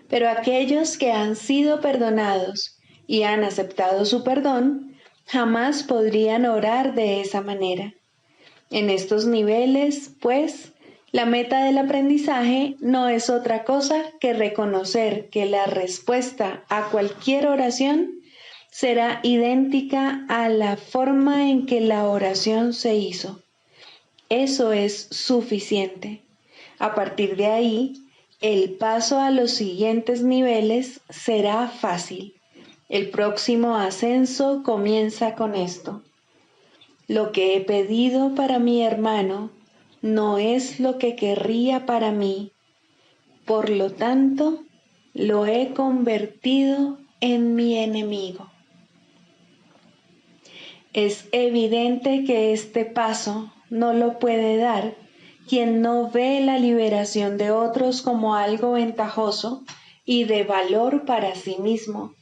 Pero aquellos que han sido perdonados y han aceptado su perdón, jamás podrían orar de esa manera. En estos niveles, pues, la meta del aprendizaje no es otra cosa que reconocer que la respuesta a cualquier oración será idéntica a la forma en que la oración se hizo. Eso es suficiente. A partir de ahí, el paso a los siguientes niveles será fácil. El próximo ascenso comienza con esto. Lo que he pedido para mi hermano no es lo que querría para mí. Por lo tanto, lo he convertido en mi enemigo. Es evidente que este paso no lo puede dar quien no ve la liberación de otros como algo ventajoso y de valor para sí mismo.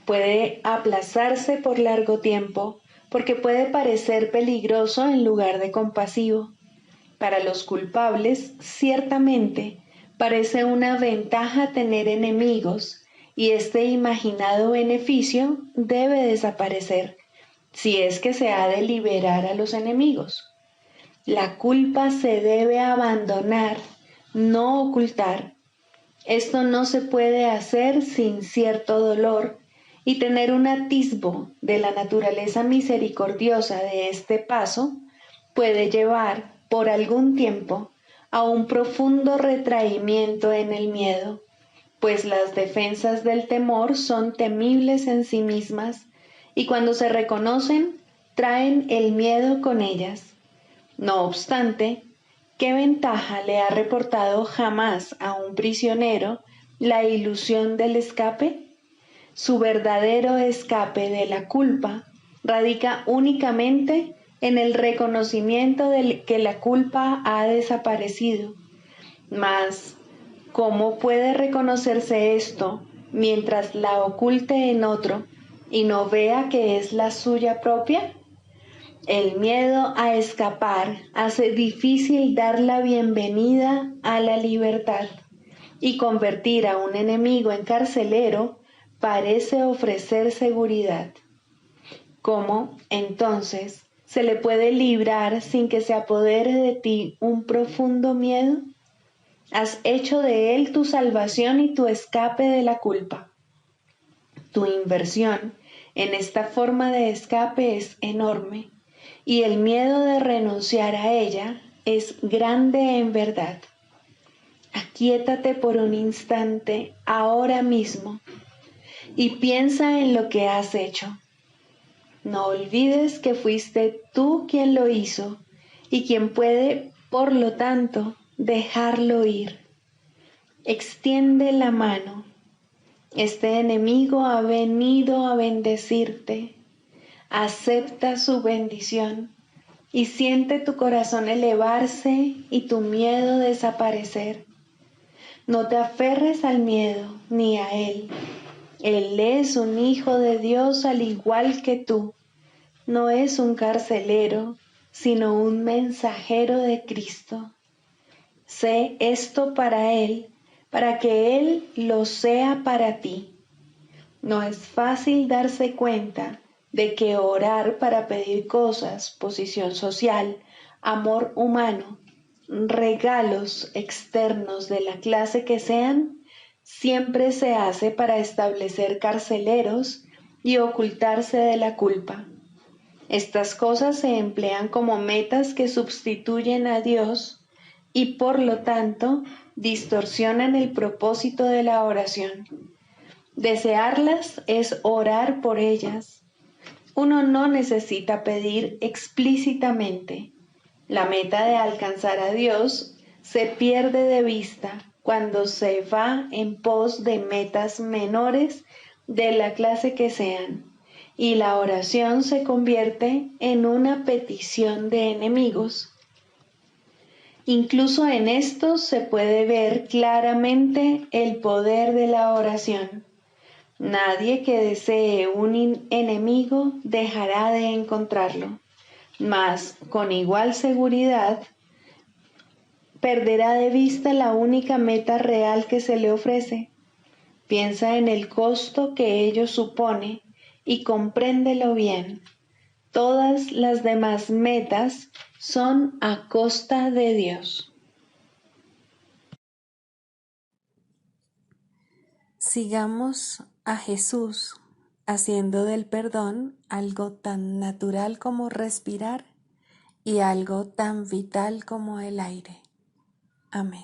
Puede aplazarse por largo tiempo porque puede parecer peligroso en lugar de compasivo. Para los culpables, ciertamente, parece una ventaja tener enemigos y este imaginado beneficio debe desaparecer si es que se ha de liberar a los enemigos. La culpa se debe abandonar, no ocultar. Esto no se puede hacer sin cierto dolor y tener un atisbo de la naturaleza misericordiosa de este paso puede llevar por algún tiempo a un profundo retraimiento en el miedo, pues las defensas del temor son temibles en sí mismas y cuando se reconocen, traen el miedo con ellas. No obstante, ¿qué ventaja le ha reportado jamás a un prisionero la ilusión del escape? Su verdadero escape de la culpa radica únicamente en el reconocimiento de que la culpa ha desaparecido. Mas, ¿cómo puede reconocerse esto mientras la oculte en otro y no vea que es la suya propia? El miedo a escapar hace difícil dar la bienvenida a la libertad y convertir a un enemigo en carcelero parece ofrecer seguridad. ¿Cómo, entonces, se le puede librar sin que se apodere de ti un profundo miedo? Has hecho de él tu salvación y tu escape de la culpa. Tu inversión en esta forma de escape es enorme y el miedo de renunciar a ella es grande en verdad. Aquíétate por un instante ahora mismo y piensa en lo que has hecho. No olvides que fuiste tú quien lo hizo y quien puede, por lo tanto, dejarlo ir. Extiende la mano. Este enemigo ha venido a bendecirte. Acepta su bendición y siente tu corazón elevarse y tu miedo desaparecer. No te aferres al miedo ni a él. Él es un hijo de Dios al igual que tú. No es un carcelero, sino un mensajero de Cristo. Sé esto para él, para que él lo sea para ti. No es fácil darse cuenta de que orar para pedir cosas, posición social, amor humano, regalos externos de la clase que sean, siempre se hace para establecer carceleros y ocultarse de la culpa. Estas cosas se emplean como metas que sustituyen a Dios y por lo tanto distorsionan el propósito de la oración. Desearlas es orar por ellas. Uno no necesita pedir explícitamente. La meta de alcanzar a Dios se pierde de vista cuando se va en pos de metas menores de la clase que sean, y la oración se convierte en una petición de enemigos. Incluso en esto se puede ver claramente el poder de la oración. Nadie que desee un enemigo dejará de encontrarlo, mas con igual seguridad perderá de vista la única meta real que se le ofrece. Piensa en el costo que ello supone y compréndelo bien. Todas las demás metas son a costa de Dios. Sigamos a Jesús haciendo del perdón algo tan natural como respirar y algo tan vital como el aire. Amén.